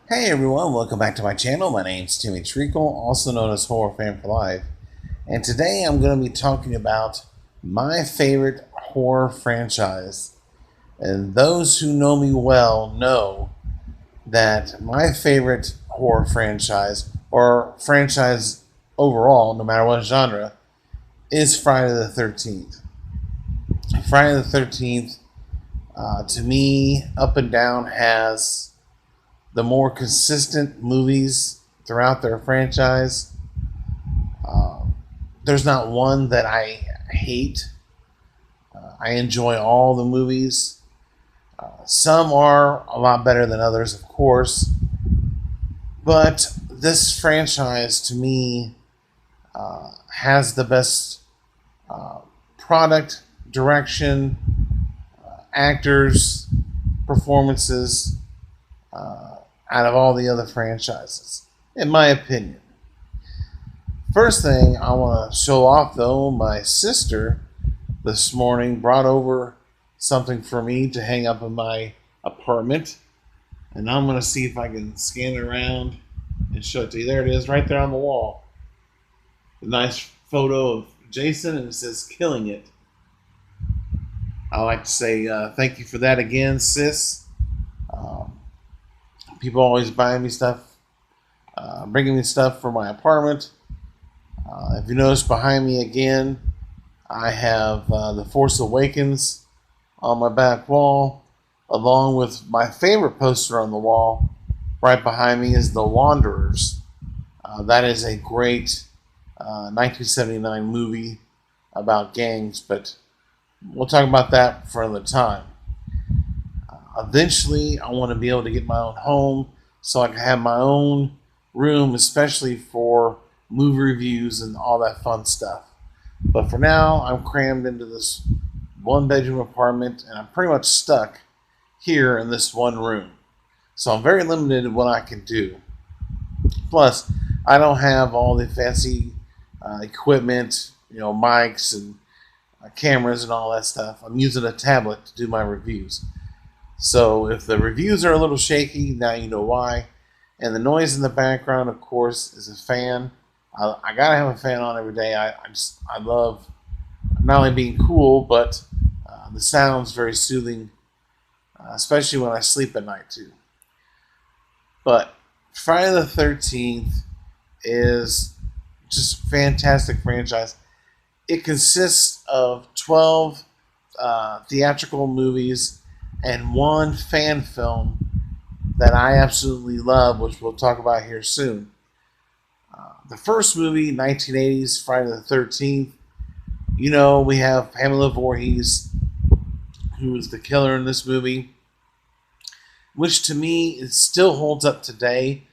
Hey everyone, welcome back to my channel. My name's Timmy Treacle, also known as Horror Fan for Life. And today I'm going to be talking about my favorite horror franchise. And those who know me well know that my favorite horror franchise, or franchise overall, no matter what genre, is Friday the 13th. Friday the 13th, to me, up and down, has the more consistent movies throughout their franchise. Uh, there's not one that I hate. I enjoy all the movies. Some are a lot better than others, of course, but this franchise to me has the best uh, product, direction, actors, performances out of all the other franchises, in my opinion. First thing I want to show off though, my sister this morning brought over something for me to hang up in my apartment. And I'm going to see if I can scan it around and show it to you. There it is, right there on the wall. A nice photo of Jason, and it says "Killing It." I like to say thank you for that again, sis. Um, People always buying me stuff, bringing me stuff for my apartment. If you notice behind me again, I have The Force Awakens on my back wall, along with my favorite poster on the wall. Right behind me is The Wanderers. That is a great 1979 movie about gangs, but we'll talk about that for another time. Eventually, I want to be able to get my own home so I can have my own room, especially for movie reviews and all that fun stuff. But for now, I'm crammed into this one bedroom apartment and I'm pretty much stuck here in this one room. So I'm very limited in what I can do. Plus, I don't have all the fancy equipment, mics and cameras and all that stuff. I'm using a tablet to do my reviews. So if the reviews are a little shaky, now you know why. And the noise in the background, of course, is a fan. I gotta have a fan on every day. I love not only being cool, but the sound's very soothing, especially when I sleep at night too. But Friday the 13th is just a fantastic franchise. It consists of 12 theatrical movies and one fan film that I absolutely love, which we'll talk about here soon. The first movie, 1980s, Friday the 13th, we have Pamela Voorhees, who is the killer in this movie, which to me it still holds up today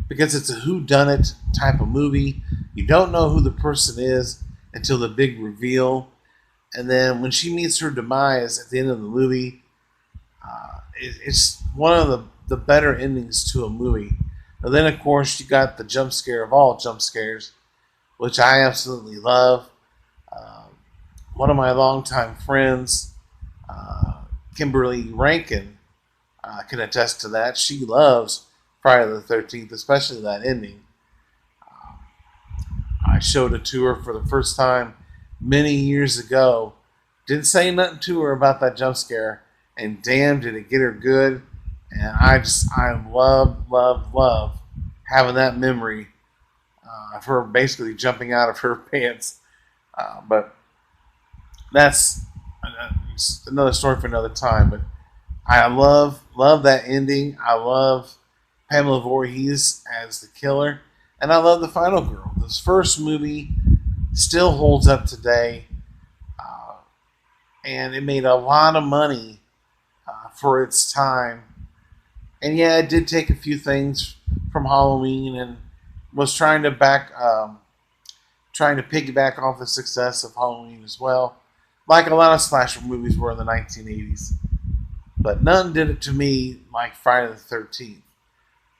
because it's a whodunit type of movie. You don't know who the person is until the big reveal. And then when she meets her demise at the end of the movie, it's one of the better endings to a movie. And then, of course, you got the jump scare of all jump scares, which I absolutely love. Um, One of my longtime friends, Kimberly Rankin, can attest to that. She loves Friday the 13th, especially that ending. I showed it to her for the first time many years ago. Didn't say nothing to her about that jump scare, and damn, did it get her good. And I love, love, love having that memory of her basically jumping out of her pants. But that's another story for another time. But I love that ending. I love Pamela Voorhees as the killer, and I love the final girl. This first movie still holds up today, uh, and it made a lot of money for its time. And yeah, it did take a few things from Halloween and was trying to piggyback off the success of Halloween as well, like a lot of slasher movies were in the 1980s. But none did it to me like Friday the 13th.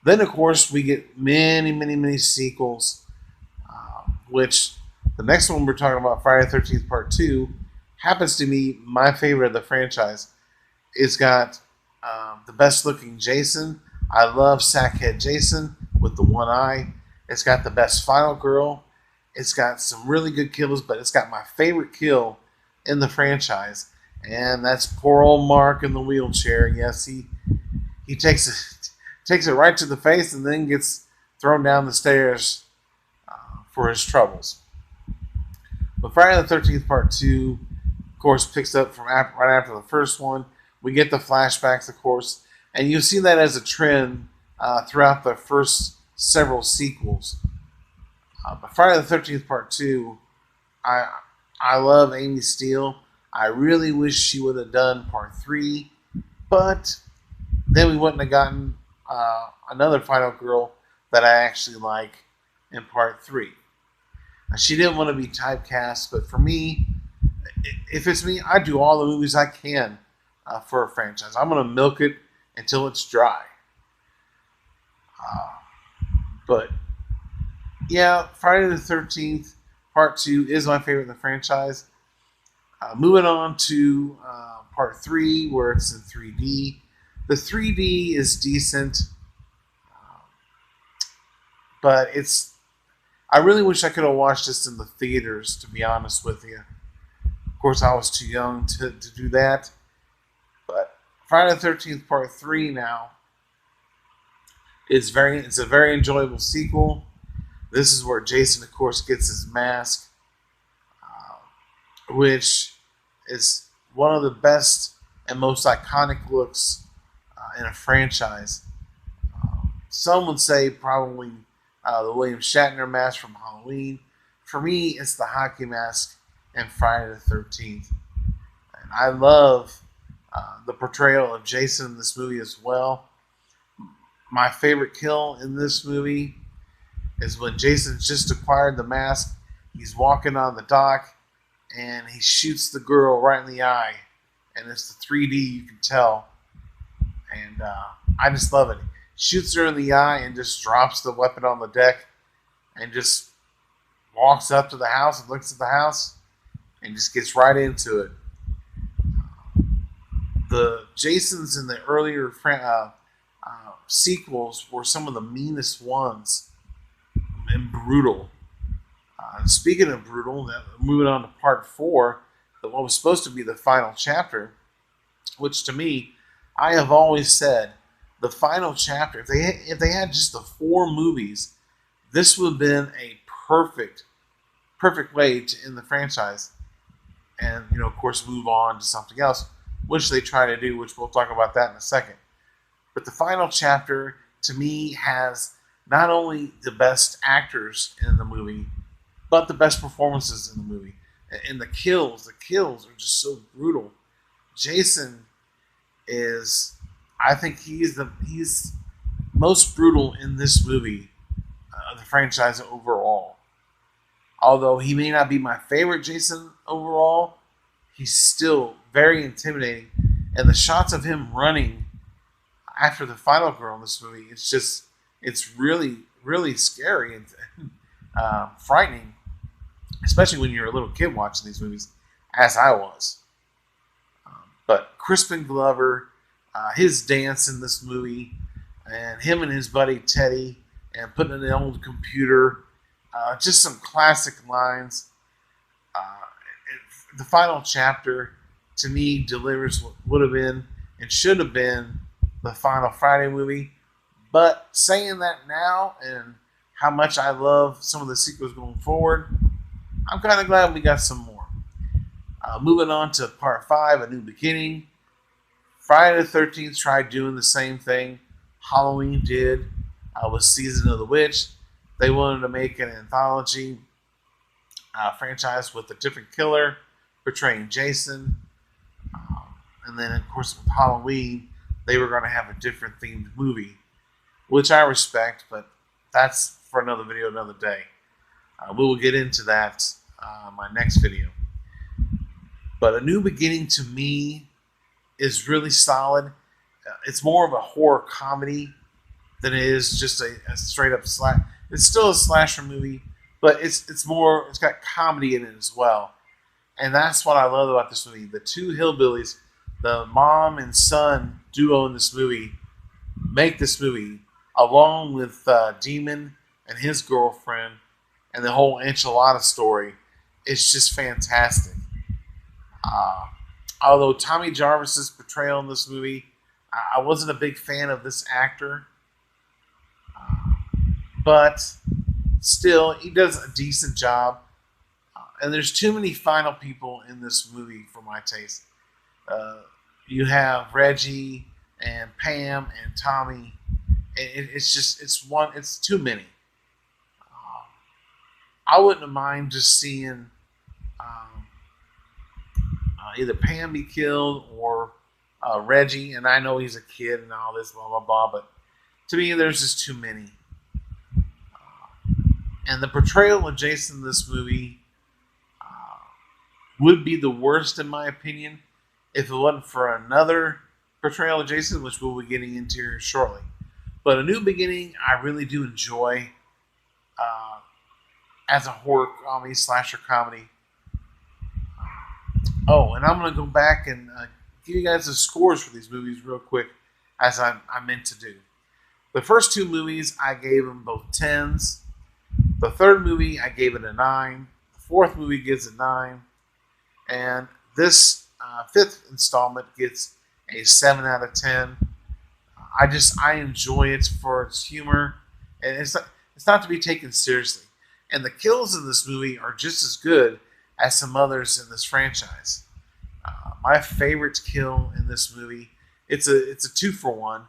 Then, of course, we get many, many, many sequels, which the next one we're talking about, Friday the 13th Part 2, happens to be my favorite of the franchise. It's got the best looking Jason. I love Sackhead Jason with the one eye. It's got the best final girl. It's got some really good kills, but it's got my favorite kill in the franchise, and that's poor old Mark in the wheelchair. Yes, he takes it right to the face and then gets thrown down the stairs for his troubles. But Friday the 13th Part 2, of course, picks up from right after the first one. We get the flashbacks, of course, and you see that as a trend throughout the first several sequels. But Friday the 13th Part 2, I love Amy Steele. I really wish she would have done Part 3, but then we wouldn't have gotten another final girl that I actually like in Part 3. Now, she didn't want to be typecast, but for me, if it's me, I do all the movies I can for a franchise. I'm going to milk it until it's dry. But yeah, Friday the 13th Part 2 is my favorite in the franchise. Moving on to Part 3, where it's in 3D. The 3D is decent, but I really wish I could have watched this in the theaters, to be honest with you. Of course, I was too young to do that. But Friday the 13th Part 3 now it's a very enjoyable sequel. This is where Jason, of course, gets his mask, which is one of the best and most iconic looks in a franchise. Some would say probably the William Shatner mask from Halloween. For me, it's the hockey mask in Friday the 13th. And I love the portrayal of Jason in this movie as well. My favorite kill in this movie is when Jason's just acquired the mask. He's walking on the dock and he shoots the girl right in the eye. And it's the 3D, you can tell. And I just love it. Shoots her in the eye and just drops the weapon on the deck and just walks up to the house and looks at the house and just gets right into it. The Jasons in the earlier sequels were some of the meanest ones and brutal. Speaking of brutal, moving on to Part 4, what was supposed to be the final chapter, which to me, I have always said, the final chapter, if they had just the 4 movies, this would have been a perfect way to end the franchise. And, of course, move on to something else, which they try to do, which we'll talk about that in a second. But the final chapter, to me, has not only the best actors in the movie, but the best performances in the movie. And the kills are just so brutal. Jason is, I think he's most brutal in this movie of the franchise overall. Although he may not be my favorite Jason overall, he's still very intimidating. And the shots of him running after the final girl in this movie, it's really, really scary and frightening, especially when you're a little kid watching these movies, as I was. But Crispin Glover, his dance in this movie, and him and his buddy Teddy, and putting in the old computer, just some classic lines. The final chapter, to me, delivers what would have been and should have been the final Friday movie. But saying that now and how much I love some of the sequels going forward, I'm kind of glad we got some more. Moving on to Part 5, A New Beginning. Friday the 13th tried doing the same thing Halloween did with Season of the Witch. They wanted to make an anthology franchise with a different killer portraying Jason. And then, of course, with Halloween, they were going to have a different themed movie, which I respect, but that's for another video, another day. We will get into that in my next video. But A New Beginning, to me, is really solid. It's more of a horror comedy than it is just a straight up slash. It's still a slasher movie, but it's got comedy in it as well. And that's what I love about this movie. The two hillbillies, the mom and son duo in this movie, make this movie, along with Demon and his girlfriend and the whole enchilada story. It's just fantastic. Uh, Although Tommy Jarvis's portrayal in this movie, I wasn't a big fan of this actor, but still, he does a decent job. And there's too many final people in this movie for my taste. Uh, you have Reggie and Pam and Tommy. It's too many. Uh, I wouldn't mind just seeing um, either Pam be killed or Reggie. And I know he's a kid and all this blah blah blah, but to me, there's just too many. And the portrayal of Jason in this movie would be the worst in my opinion if it wasn't for another portrayal of Jason, which we'll be getting into here shortly. But A New Beginning, I really do enjoy uh, as a horror comedy, slasher comedy. Oh, and I'm going to go back and give you guys the scores for these movies real quick, as I meant to do. The first two movies, I gave them both 10s. The third movie, I gave it a 9. The fourth movie gets a 9. And this fifth installment gets a 7 out of 10. I enjoy it for its humor, and it's not to be taken seriously. And the kills in this movie are just as good as some others in this franchise. My favorite kill in this movie, it's a 2-for-1.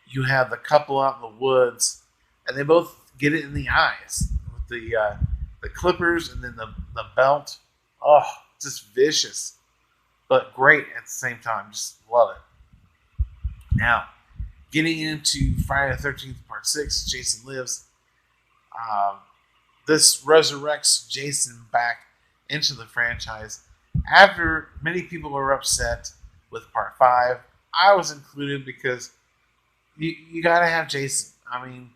You have the couple out in the woods, and they both get it in the eyes with the clippers and then the belt. Oh, just vicious, but great at the same time. Just love it. Now, getting into Friday the 13th Part 6, Jason Lives. This resurrects Jason back into the franchise after many people were upset with Part 5. I was included because you got to have Jason. I mean,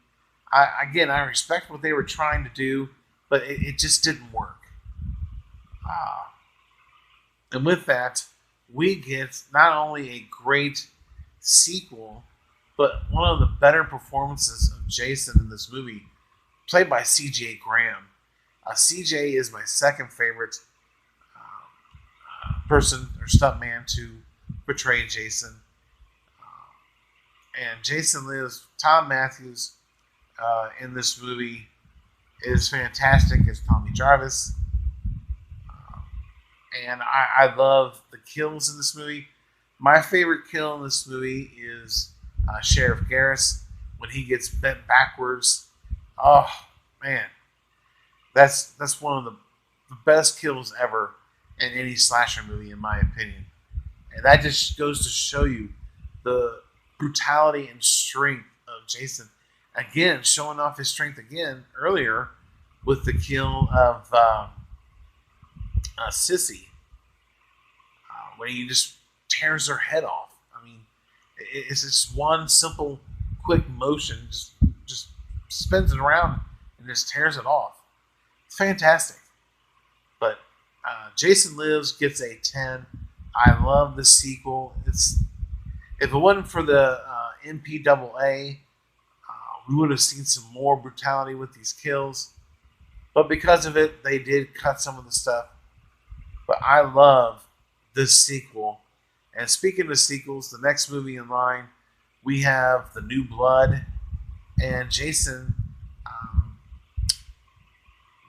I respect what they were trying to do, but it just didn't work. And with that, we get not only a great sequel, but one of the better performances of Jason in this movie, played by C.J. Graham. C.J. is my second favorite person or stuntman to portray Jason. And Jason Lives. Tom Matthews in this movie is fantastic as Tommy Jarvis. And I love the kills in this movie. My favorite kill in this movie is Sheriff Garris when he gets bent backwards. Oh man, that's one of the best kills ever in any slasher movie, in my opinion. And that just goes to show you the brutality and strength of Jason. Again, showing off his strength again earlier with the kill of Sissy, when he just tears her head off. I mean, it's just one simple, quick motion, just spins it around and just tears it off. It's fantastic. But Jason Lives gets a 10. I love the sequel. If it wasn't for the MPAA, we would have seen some more brutality with these kills. But because of it, they did cut some of the stuff. But I love this sequel. And speaking of sequels, the next movie in line, we have The New Blood. And Jason,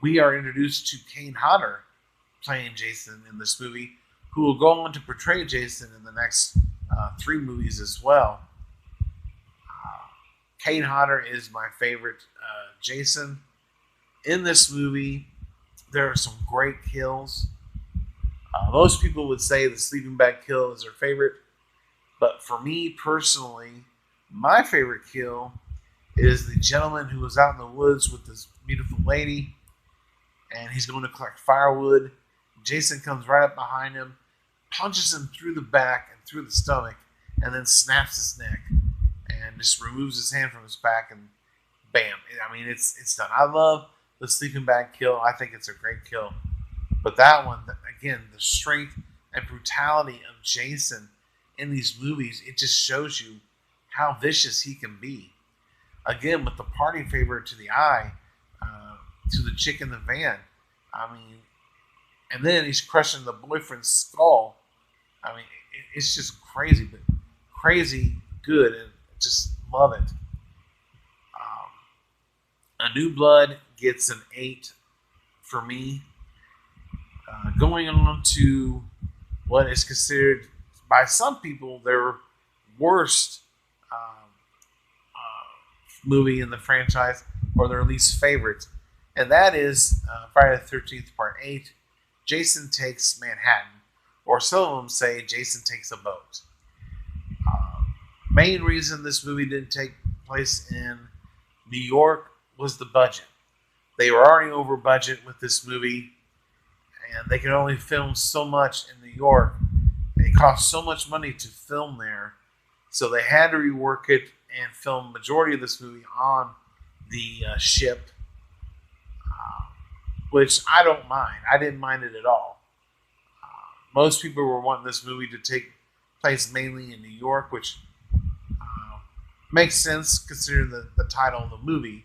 we are introduced to Kane Hodder playing Jason in this movie, who will go on to portray Jason in the next 3 movies as well. Kane Hodder is my favorite Jason. In this movie, there are some great kills. Most people would say the sleeping bag kill is their favorite. But for me personally, my favorite kill is the gentleman who was out in the woods with this beautiful lady, and he's going to collect firewood. Jason comes right up behind him, punches him through the back and through the stomach, and then snaps his neck and just removes his hand from his back, and bam. I mean, it's done. I love the sleeping bag kill. I think it's a great kill. But that one, again, the strength and brutality of Jason in these movies, it just shows you how vicious he can be. Again, with the party favor to the eye, to the chick in the van. I mean, and then he's crushing the boyfriend's skull. I mean, it's just crazy, but crazy good, and just love it. A New Blood gets an 8 for me. Going on to what is considered by some people their worst movie in the franchise, or their least favorite, and that is Friday the 13th Part 8, Jason Takes Manhattan, or some of them say Jason Takes a Boat. Main reason this movie didn't take place in New York was the budget. They were already over budget with this movie, and they could only film so much in New York. It cost so much money to film there, so they had to rework it and film majority of this movie on the ship, which I don't mind. I didn't mind it at all. Most people were wanting this movie to take place mainly in New York, which makes sense considering the title of the movie.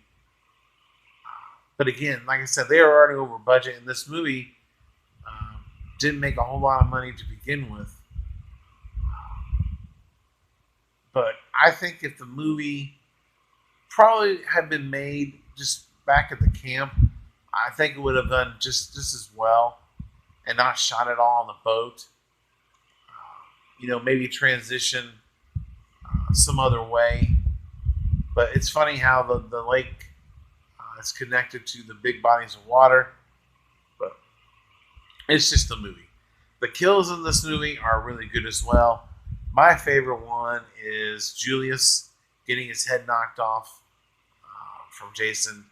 But again, like I said, they were already over budget, and this movie didn't make a whole lot of money to begin with. But I think if the movie probably had been made just back at the camp, I think it would have done just as well, and not shot it all on the boat. Maybe transition some other way. But it's funny how the lake is connected to the big bodies of water. But it's just a movie. The kills in this movie are really good as well. My favorite one is Julius getting his head knocked off from Jason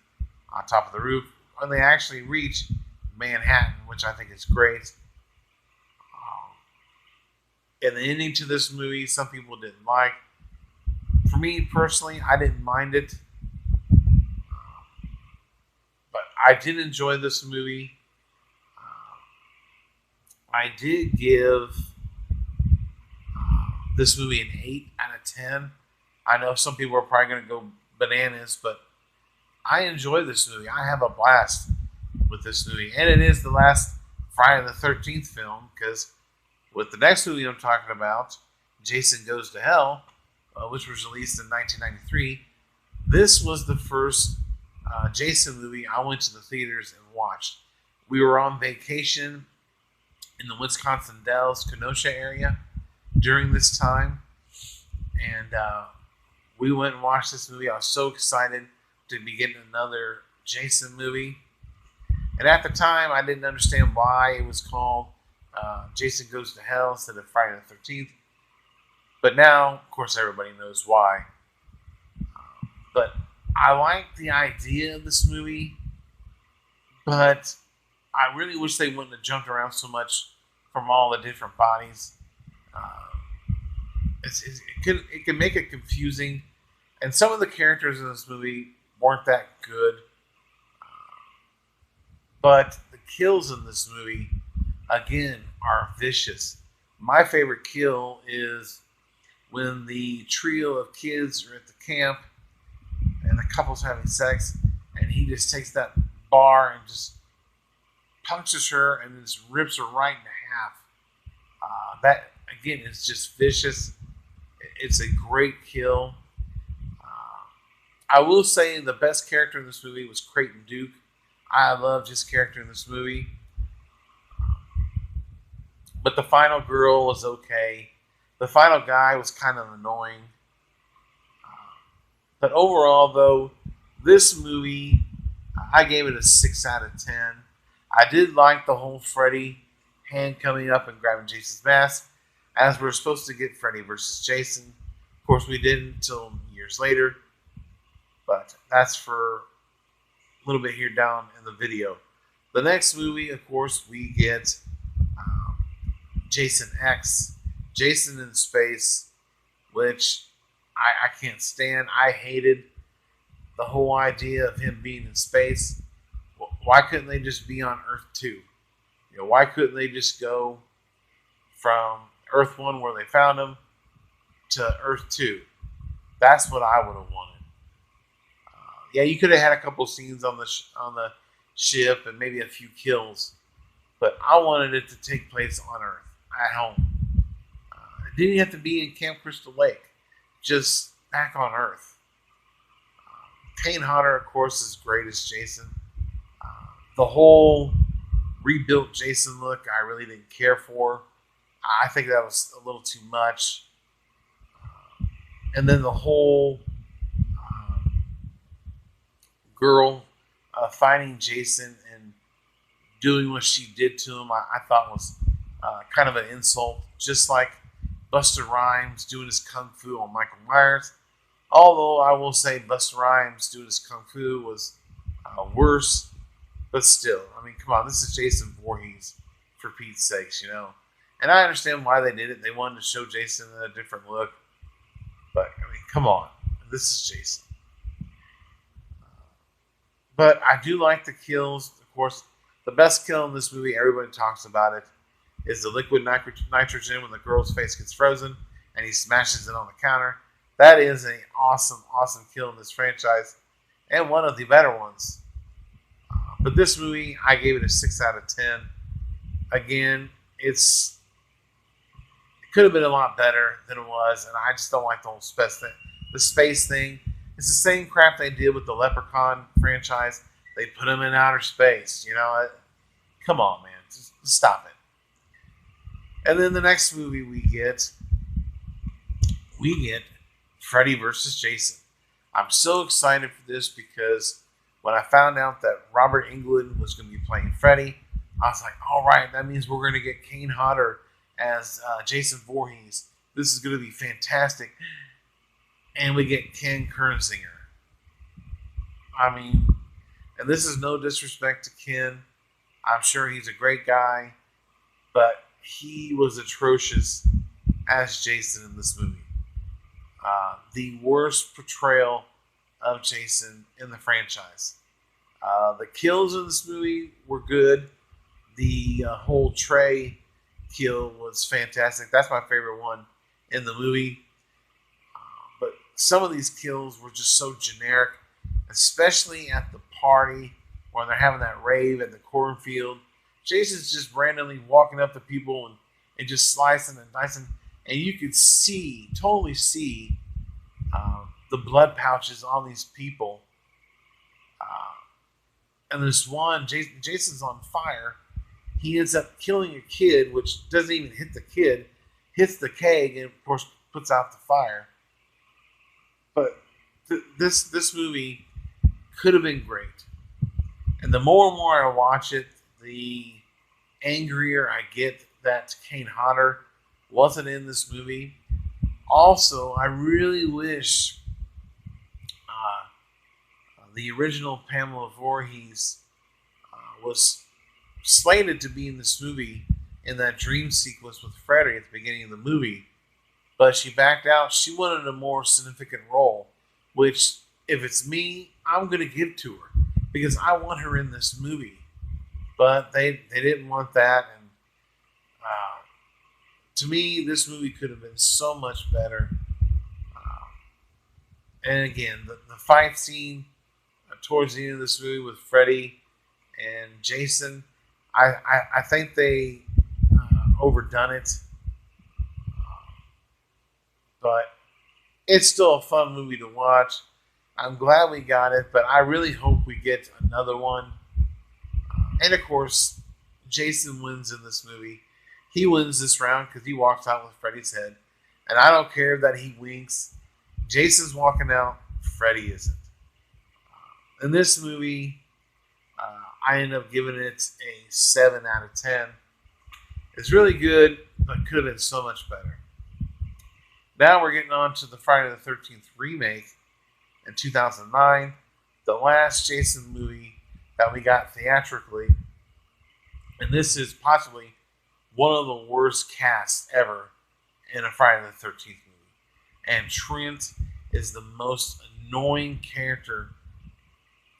on top of the roof when they actually reach Manhattan, which I think is great. And the ending to this movie, some people didn't like. For me personally, I didn't mind it. But I did enjoy this movie. I did give this movie an 8 out of 10. I know some people are probably going to go bananas, but I enjoy this movie. I have a blast with this movie. And it is the last Friday the 13th film, because with the next movie I'm talking about, Jason Goes to Hell, which was released in 1993, this was the first Jason movie I went to the theaters and watched. We were on vacation in the Wisconsin Dells, Kenosha area during this time, and we went and watched this movie. I was so excited to be getting another Jason movie, and at the time I didn't understand why it was called Jason Goes to Hell instead of Friday the 13th, but now of course everybody knows why. But I like the idea of this movie, but I really wish they wouldn't have jumped around so much from all the different bodies. It can make it confusing, and some of the characters in this movie weren't that good. But the kills in this movie, again, are vicious. My favorite kill is when the trio of kids are at the camp and the couple's having sex, and he just takes that bar and just punctures her and just rips her right in half. That, again, is just vicious. It's a great kill. I will say the best character in this movie was Creighton Duke. I loved his character in this movie. But the final girl was okay. The final guy was kind of annoying. But overall, though, this movie, I gave it a 6 out of 10. I did like the whole Freddy hand coming up and grabbing Jason's mask, as we're supposed to get Freddy versus Jason. Of course, we didn't until years later, but that's for a little bit here down in the video. The next movie, of course, we get Jason X, Jason in Space, which I can't stand. I hated the whole idea of him being in space. Why couldn't they just be on Earth 2? Why couldn't they just go from Earth 1 where they found him to Earth 2? That's what I would have wanted. Yeah, you could have had a couple scenes on the ship and maybe a few kills, but I wanted it to take place on Earth at home. It didn't have to be in Camp Crystal Lake, just back on Earth. Kane Hodder, of course, is great as Jason. The whole rebuilt Jason look, I really didn't care for. I think that was a little too much. And then the whole girl finding Jason and doing what she did to him, I thought was kind of an insult. Just like Busta Rhymes doing his kung fu on Michael Myers. Although I will say Busta Rhymes doing his kung fu was worse, but still, I mean, come on, this is Jason Voorhees, for Pete's sakes, you know. And I understand why they did it. They wanted to show Jason in a different look, but I mean, come on, this is Jason. But I do like the kills. Of course, the best kill in this movie, everybody talks about it, is the liquid nitrogen when the girl's face gets frozen and he smashes it on the counter. That is an awesome, awesome kill in this franchise and one of the better ones. But this movie, I gave it a 6 out of 10. Again, it could have been a lot better than it was, and I just don't like the whole space thing. It's the same crap they did with the Leprechaun franchise. They put them in outer space. You know, come on, man, just stop it. And then the next movie we get Freddy versus Jason. I'm so excited for this because when I found out that Robert Englund was going to be playing Freddy, I was like, all right, that means we're going to get Kane Hodder as Jason Voorhees. This is going to be fantastic. And we get Ken Kernzinger. I mean, and this is no disrespect to Ken. I'm sure he's a great guy, but he was atrocious as Jason in this movie. The worst portrayal of Jason in the franchise. The kills in this movie were good. The whole Trey kill was fantastic. That's my favorite one in the movie. But some of these kills were just so generic, especially at the party when they're having that rave at the cornfield. Jason's just randomly walking up to people and just slicing and dicing. And you could totally see the blood pouches on these people. And this one, Jason's on fire. He ends up killing a kid, which doesn't even hit the kid, hits the keg, and of course puts out the fire. But this movie could have been great. And the more and more I watch it, the angrier I get that Kane Hodder wasn't in this movie. Also, I really wish the original Pamela Voorhees was slated to be in this movie in that dream sequence with Freddy at the beginning of the movie, but she backed out. She wanted a more significant role, which, if it's me, I'm going to give to her because I want her in this movie. But they didn't want that, and to me, this movie could have been so much better. And again, the fight scene towards the end of this movie with Freddy and Jason, I think they overdone it. But it's still a fun movie to watch. I'm glad we got it, but I really hope we get another one. And of course, Jason wins in this movie. He wins this round because he walks out with Freddy's head. And I don't care that he winks. Jason's walking out. Freddy isn't. In this movie, I end up giving it a 7 out of 10. It's really good, but could have been so much better. Now we're getting on to the Friday the 13th remake in 2009. The last Jason movie that we got theatrically. And this is possibly one of the worst casts ever in a Friday the 13th movie. And Trent is the most annoying character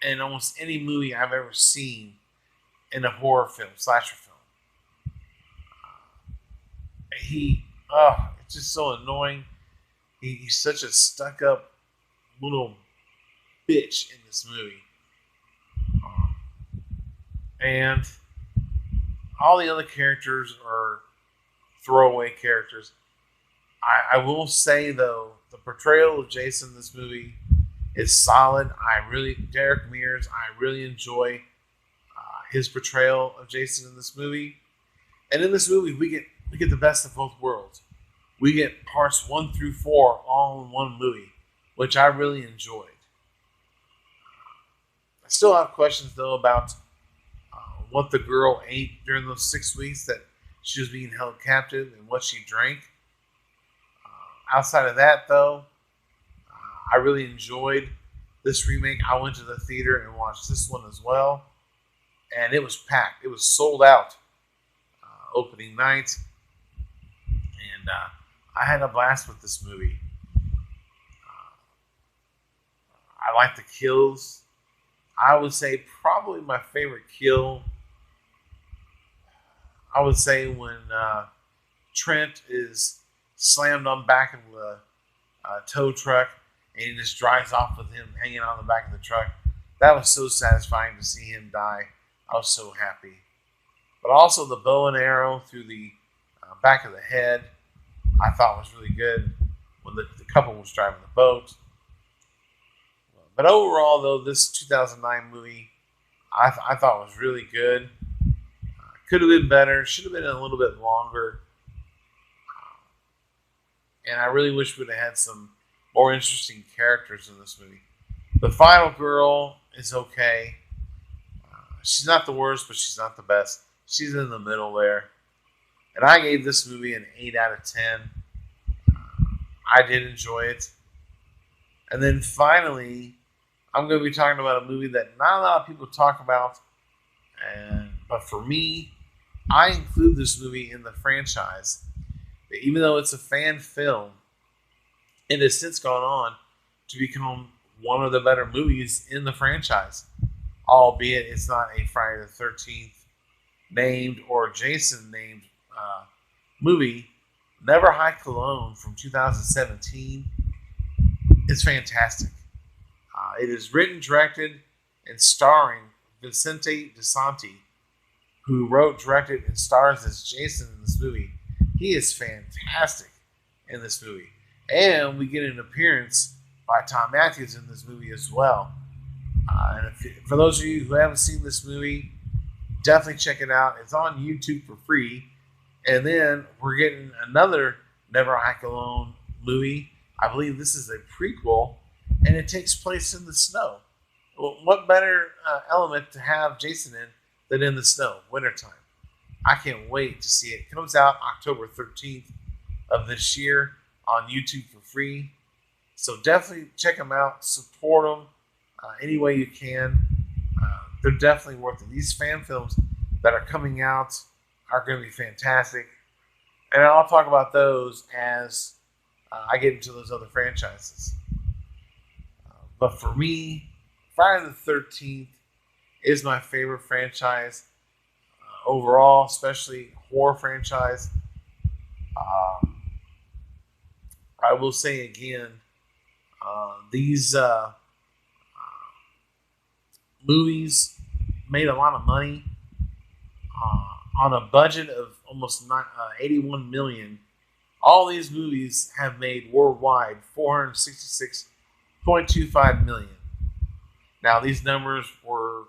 in almost any movie I've ever seen in a horror film, slasher film. It's just so annoying. He's such a stuck-up little bitch in this movie. And all the other characters are throwaway characters. I will say, though, the portrayal of Jason in this movie is solid. Derek Mears, I really enjoy his portrayal of Jason in this movie. And in this movie, we get the best of both worlds. We get parts 1 through 4 all in one movie, which I really enjoyed. I still have questions, though, about what the girl ate during those 6 weeks that she was being held captive and what she drank. Outside of that, though, I really enjoyed this remake. I went to the theater and watched this one as well, and it was packed. It was sold out opening night, and I had a blast with this movie. I like the kills. I would say probably my favorite kill, I would say when Trent is slammed on the back of the tow truck and he just drives off with him hanging on the back of the truck. That was so satisfying to see him die. I was so happy. But also the bow and arrow through the back of the head, I thought was really good when the couple was driving the boat. But overall, though, this 2009 movie, I thought was really good. Could have been better. Should have been a little bit longer. And I really wish we'd have had some more interesting characters in this movie. The final girl is okay. She's not the worst, but she's not the best. She's in the middle there. And I gave this movie an 8 out of 10. I did enjoy it. And then finally, I'm going to be talking about a movie that not a lot of people talk about. But for me, I include this movie in the franchise. Even though it's a fan film, it has since gone on to become one of the better movies in the franchise. Albeit it's not a Friday the 13th named or Jason named movie. Never High Cologne from 2017 is fantastic. It is written, directed, and starring Vicente DeSanti, who wrote, directed, and stars as Jason in this movie. He is fantastic in this movie. And we get an appearance by Tom Matthews in this movie as well. For those of you who haven't seen this movie, definitely check it out. It's on YouTube for free. And then we're getting another Never Hike Alone movie. I believe this is a prequel, and it takes place in the snow. Well, what better element to have Jason in than in the snow, wintertime? I can't wait to see it. It comes out October 13th of this year on YouTube for free. So definitely check them out. Support them any way you can. They're definitely worth it. These fan films that are coming out are going to be fantastic. And I'll talk about those as I get into those other franchises. But for me, Friday the 13th is my favorite franchise overall, especially horror franchise. I will say again, these movies made a lot of money on a budget of almost 81 million. All these movies have made worldwide 466.25 million. Now, these numbers were,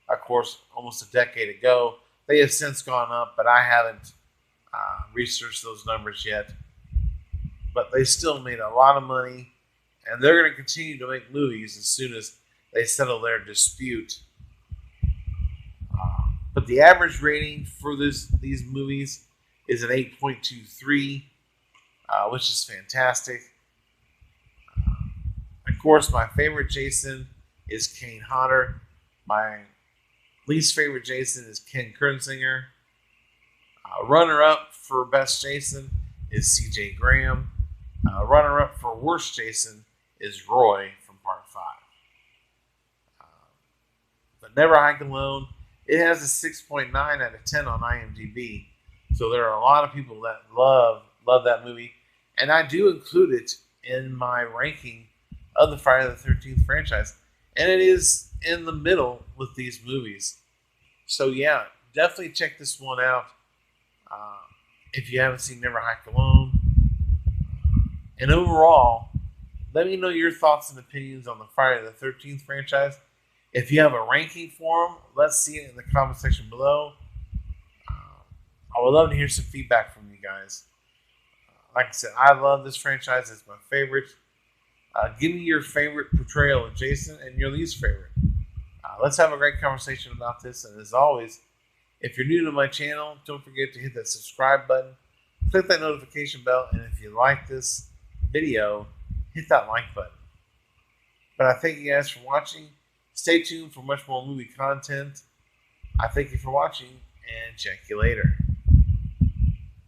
of course, almost a decade ago. They have since gone up, but I haven't researched those numbers yet. But they still made a lot of money, and they're going to continue to make movies as soon as they settle their dispute. But the average rating for these movies is an 8.23, which is fantastic. Of course, my favorite Jason is Kane Hodder. My least favorite Jason is Ken Kernzinger. Runner-up for Best Jason is C.J. Graham. Runner-up for Worst Jason is Roy from Part 5. But Never Hike Alone, it has a 6.9 out of 10 on IMDb. So there are a lot of people that love that movie. And I do include it in my ranking of the Friday the 13th franchise. And it is in the middle with these movies. So, yeah, definitely check this one out if you haven't seen Never Hike Alone. And overall, let me know your thoughts and opinions on the Friday the 13th franchise. If you have a ranking for them, let's see it in the comment section below. I would love to hear some feedback from you guys. Like I said, I love this franchise. It's my favorite. Give me your favorite portrayal of Jason and your least favorite. Let's have a great conversation about this. And as always, if you're new to my channel, don't forget to hit that subscribe button, click that notification bell, and if you like this video, hit that like button. But I thank you guys for watching. Stay tuned for much more movie content. I thank you for watching, and check you later.